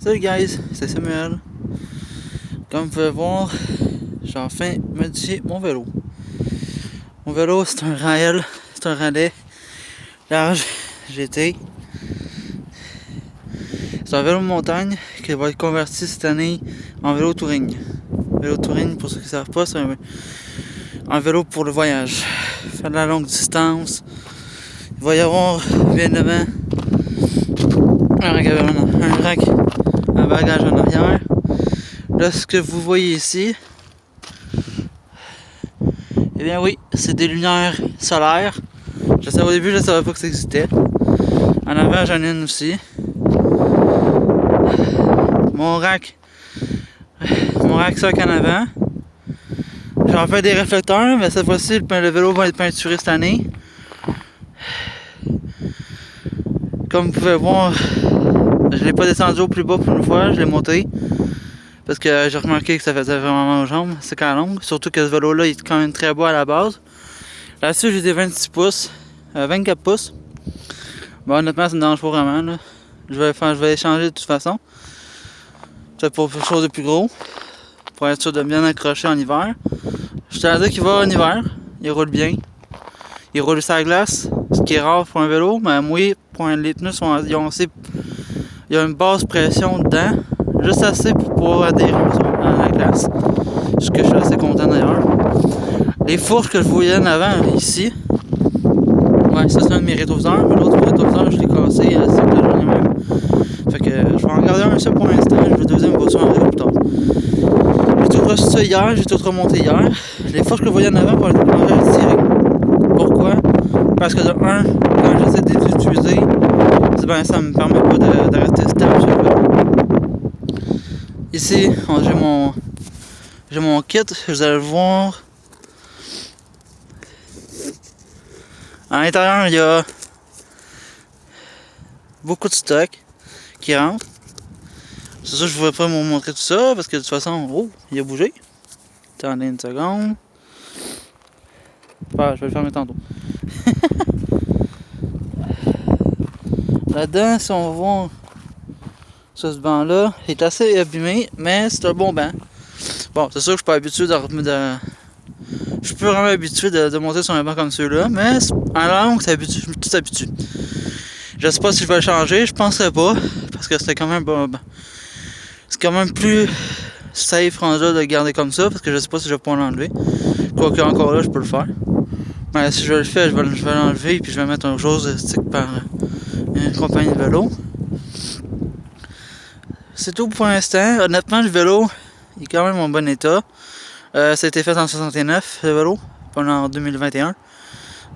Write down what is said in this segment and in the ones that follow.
Salut guys, c'est Samuel. Comme vous pouvez voir, j'ai enfin modifié mon vélo. Mon vélo, c'est un Raël, c'est un Rallye large GT. C'est un vélo de montagne qui va être converti cette année en vélo touring. Vélo touring, pour ceux qui ne savent pas, c'est un vélo pour le voyage. Faire de la longue distance. Il va y avoir bien devant un bagage en arrière. Là, ce que vous voyez ici, eh bien oui, c'est des lumières solaires. Au début, je ne savais pas que ça existait. En avant, j'en ai une aussi. Mon rack soc en avant. J'en fais des réflecteurs, mais cette fois-ci, le vélo va être peinturé cette année. Comme vous pouvez voir, je ne l'ai pas descendu au plus bas pour une fois, je l'ai monté. Parce que j'ai remarqué que ça faisait vraiment mal aux jambes, c'est quand même long. Surtout que ce vélo-là, il est quand même très bas à la base. Là-dessus, j'ai des 26 pouces, 24 pouces. Bon, honnêtement, ça me dérange pas vraiment. Là. Je vais échanger de toute façon. Peut-être pour quelque chose de plus gros. Pour être sûr de bien accrocher en hiver. Je tiens à dire qu'il va en hiver. Il roule bien. Il roule sur la glace, ce qui est rare pour un vélo. Mais moi, les pneus il y a une basse pression dedans. Juste assez pour pouvoir adhérer à la glace. Ce que je suis assez content d'ailleurs. Les fourches que je voyais en avant, ici. Ouais, ça c'est un de mes rétroviseurs. Mais l'autre rétroviseur, je l'ai cassé à la journée même. Fait que je vais en garder un seul pour l'instant. Je vais le deuxième va sur un vélo plus tard. J'ai tout reçu ça hier, j'ai tout remonté hier. Les fourches que je voyais en avant, je vais les retirer. Pourquoi? Parce que de un, quand j'essaie de les utiliser, ben, ça me permet pas de rester stable sur le vélo. Ici, j'ai mon kit, vous allez le voir. À l'intérieur, il y a beaucoup de stock qui rentre. C'est sûr que je ne pourrais pas vous montrer tout ça parce que de toute façon, oh, il a bougé. Attendez une seconde. Ah, je vais le fermer tantôt. Là-dedans, si on va voir ce banc-là, il est assez abîmé, mais c'est un bon banc. Bon, c'est sûr que je suis pas habitué je suis plus vraiment habitué de monter sur un banc comme celui-là, mais en langue, je suis tout habitué. Je sais pas si je vais le changer, je penserais pas, parce que c'était quand même bon. C'est quand même plus safe rendu de le garder comme ça, parce que je sais pas si je vais pouvoir l'enlever. Quoique encore là, je peux le faire. Mais si je le fais, je vais l'enlever et puis je vais mettre un chose de stick par une compagnie de vélo. C'est tout pour l'instant. Honnêtement, le vélo il est quand même en bon état. Ça a été fait en 69, le vélo, pas en 2021.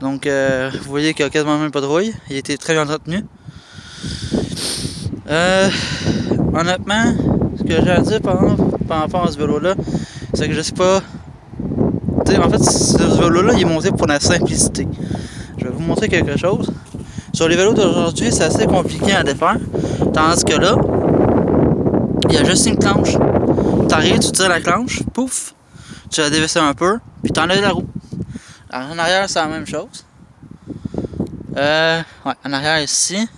Donc, vous voyez qu'il n'y a quasiment même pas de rouille. Il a été très bien entretenu. Honnêtement, ce que j'ai à dire par rapport à ce vélo-là, c'est que je sais pas. En fait, ce vélo-là, il est monté pour la simplicité. Je vais vous montrer quelque chose. Sur les vélos d'aujourd'hui, c'est assez compliqué à défaire. Tandis que là, il y a juste une clenche. T'arrives, tu tires la clenche, pouf, tu la dévisses un peu, puis t'enlèves la roue. Alors, en arrière, c'est la même chose. Ouais, en arrière ici.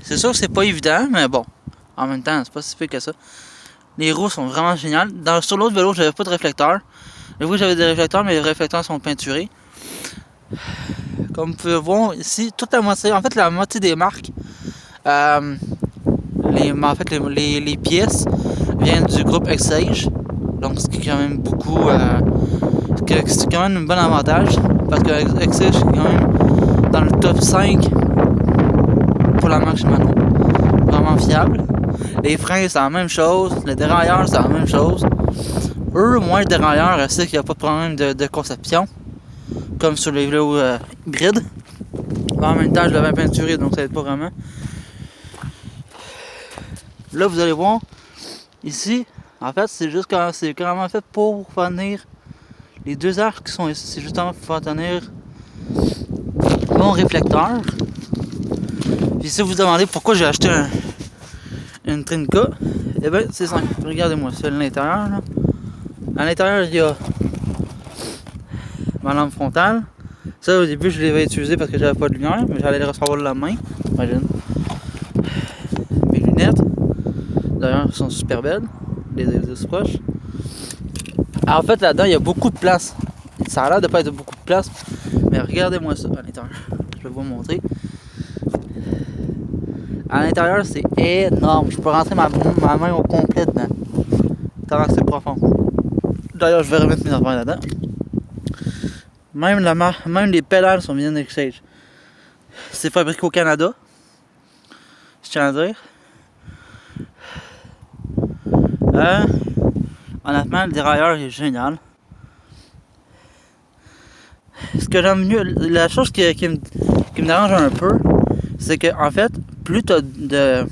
C'est sûr que c'est pas évident, mais bon, en même temps, c'est pas si pire que ça. Les roues sont vraiment géniales. Sur l'autre vélo, j'avais pas de réflecteur. Oui, j'avais des réflecteurs, mais les réflecteurs sont peinturés. Comme vous pouvez voir ici, toute la moitié, en fait, la moitié des marques, les pièces viennent du groupe Exage. Donc, ce qui est quand même beaucoup. C'est quand même un bon avantage. Parce que Exage est quand même dans le top 5 pour la marque Shimano. Vraiment fiable. Les freins, c'est la même chose. Les dérailleurs, c'est la même chose. Eux, moins le dérailleur, je sais qu'il n'y a pas de problème de conception. Comme sur les vélos hybrides. Mais en même temps, je l'avais peinturé, donc ça aide pas vraiment. Là, vous allez voir, ici, en fait, c'est carrément fait pour faire tenir les deux arcs qui sont ici. C'est justement pour faire tenir mon réflecteur. Puis si vous vous demandez pourquoi j'ai acheté une Trinca, eh bien, c'est simple. Regardez-moi, c'est l'intérieur. À l'intérieur, il y a ma lampe frontale. Ça, au début, je l'avais utilisé parce que j'avais pas de lumière, mais j'allais le recevoir le lendemain. Imagine. Mes lunettes, d'ailleurs, sont super belles. Les proches. En fait, là-dedans, il y a beaucoup de place. Ça a l'air de pas être beaucoup de place, mais regardez-moi ça à l'intérieur. Je vais vous montrer. À l'intérieur, c'est énorme. Je peux rentrer ma main au complet dedans. Tellement que c'est profond. D'ailleurs, je vais remettre mes affaires là-dedans. Même les pédales sont bien d'Exchange. C'est fabriqué au Canada. Je tiens à dire. Honnêtement, le dérailleur est génial. Ce que j'aime mieux, la chose qui me dérange un peu, c'est que en fait, plus t'as de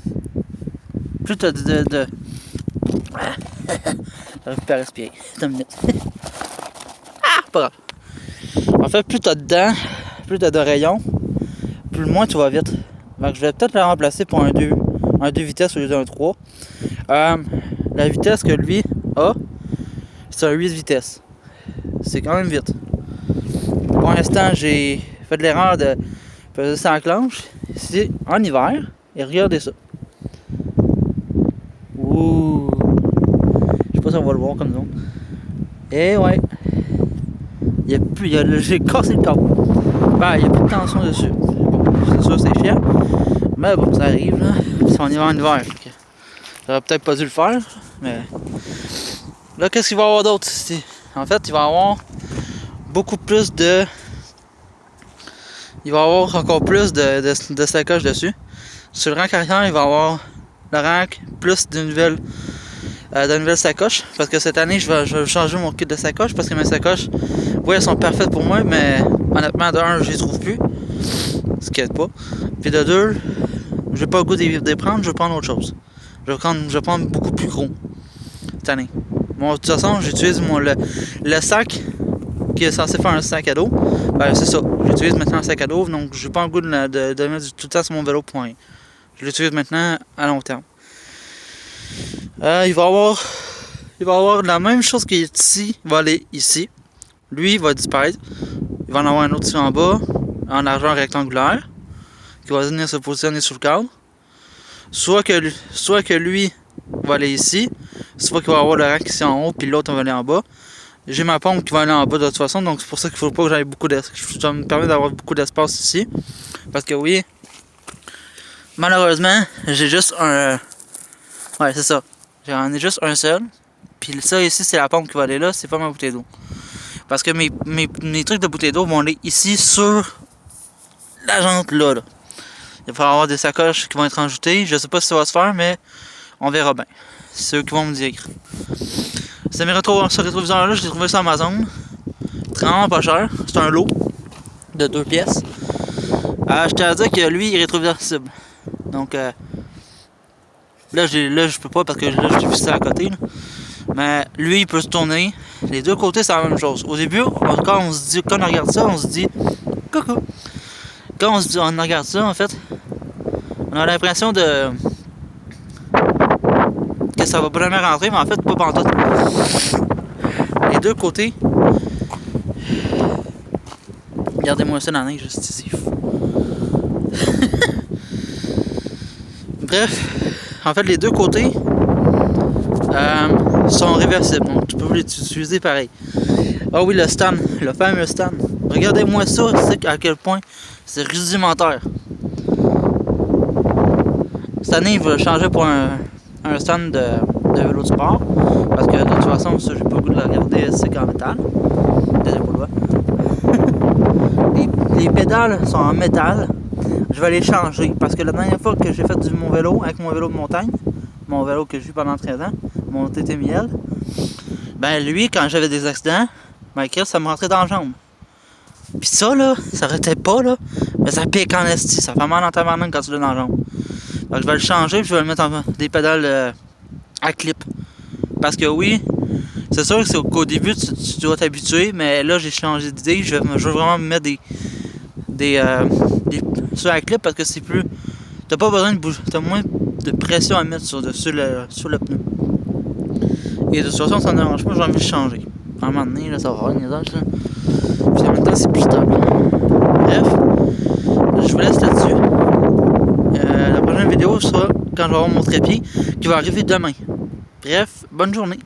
j'arrive pas à respirer. Attends une minute. Ah, pas grave. En fait, plus t'as de dents, plus t'as de rayons, plus moins tu vas vite. Donc je vais peut-être le remplacer pour un 2 vitesses au lieu d'un 3. La vitesse que lui a, c'est un 8 vitesses. C'est quand même vite. Pour l'instant, j'ai fait de l'erreur de peser ça en clenche. C'est en hiver. Et regardez ça. Ouh. Je sais pas si on va le voir comme ça. Et ouais. J'ai cassé le câble. Ben, il n'y a plus de tension dessus. Bon, c'est sûr, c'est chiant. Mais bon, ça arrive là. Puis on y va en hiver. J'aurais peut-être pas dû le faire. Mais. Là, qu'est-ce qu'il va y avoir d'autre ici? En fait, il va y avoir beaucoup plus de. Il va y avoir encore plus de sacoches dessus. Sur le rack arrière, il va y avoir le rack plus de nouvelles sacoches. Parce que cette année, je vais changer mon kit de sacoches. Parce que mes sacoches, oui, elles sont parfaites pour moi, mais honnêtement, de 1, je les trouve plus. Ce qui aide pas. Puis de 2, j'ai pas le goût de les prendre, je vais prendre autre chose. Je vais prendre beaucoup plus gros cette année. Bon, de toute façon, j'utilise le sac qui est censé faire un sac à dos. Ben, c'est ça. J'utilise maintenant un sac à dos, donc j'ai pas le goût de mettre tout le temps sur mon vélo pour rien. Je l'utilise maintenant à long terme. Il va y avoir la même chose qui est ici, il va aller ici. Lui, il va disparaître. Il va en avoir un autre ici en bas, en argent rectangulaire, qui va venir se positionner sur le cadre. Soit que lui va aller ici, soit qu'il va avoir le rack ici en haut, puis l'autre va aller en bas. J'ai ma pompe qui va aller en bas de toute façon, donc c'est pour ça qu'il ne faut pas que j'aille beaucoup d'espace. Ça me permet d'avoir beaucoup d'espace ici. Parce que oui, malheureusement, j'ai juste un. Ouais, c'est ça. J'en ai juste un seul. Puis ça ici, c'est la pompe qui va aller là, c'est pas ma bouteille d'eau. Parce que mes trucs de bouteille d'eau vont aller ici sur la jante là. Il va falloir avoir des sacoches qui vont être ajoutées. Je sais pas si ça va se faire, mais on verra bien. C'est eux qui vont me dire. Ce rétroviseur là, je l'ai trouvé sur Amazon. Vraiment pas cher. C'est un lot de 2 pièces. Je tiens à dire que lui, il est rétroversible. Donc là, je peux pas parce que là, j'ai vu ça à côté. Là. Mais lui, il peut se tourner. Les deux côtés, c'est la même chose. Au début, quand on regarde ça, on se dit coucou. Quand on regarde ça, en fait, on a l'impression que ça va pas jamais rentrer, mais en fait, pas pantoute. Les deux côtés. Regardez-moi ça dans la neige, juste ici. Bref, en fait, les deux côtés sont réversibles, donc tu peux les utiliser pareil. Ah oui, le stand, le fameux stand. Regardez-moi ça, c'est à quel point c'est rudimentaire. Cette année, il va changer pour un stand de vélo de sport. Parce que de toute façon, ça, j'ai pas le goût de le regarder, c'est en métal. Désolé pour le les pédales sont en métal. Je vais les changer. Parce que la dernière fois que j'ai fait mon vélo avec mon vélo de montagne, mon vélo que j'ai eu pendant 13 ans, mon TT1000, ben lui, quand j'avais des accidents, ben ça me rentrait dans la jambe. Pis ça là, ça arrêtait pas là, mais ça pique en esti, ça fait mal en tabarnak quand tu l'as dans la jambe. Donc je vais le changer puis je vais le mettre en des pédales à clip. Parce que oui, c'est sûr qu'au début tu dois t'habituer, mais là j'ai changé d'idée, je veux vraiment me mettre des sur la clip parce que c'est plus. T'as pas besoin de bouger, t'as moins de pression à mettre sur le pneu. Et de toute façon ça ne dérange pas, j'ai envie de changer. À un moment donné, là, ça va avoir une usage là. Puis en même temps c'est plus stable. Bref, je vous laisse là-dessus. sera quand je vais avoir mon trépied qui va arriver demain. Bref, bonne journée.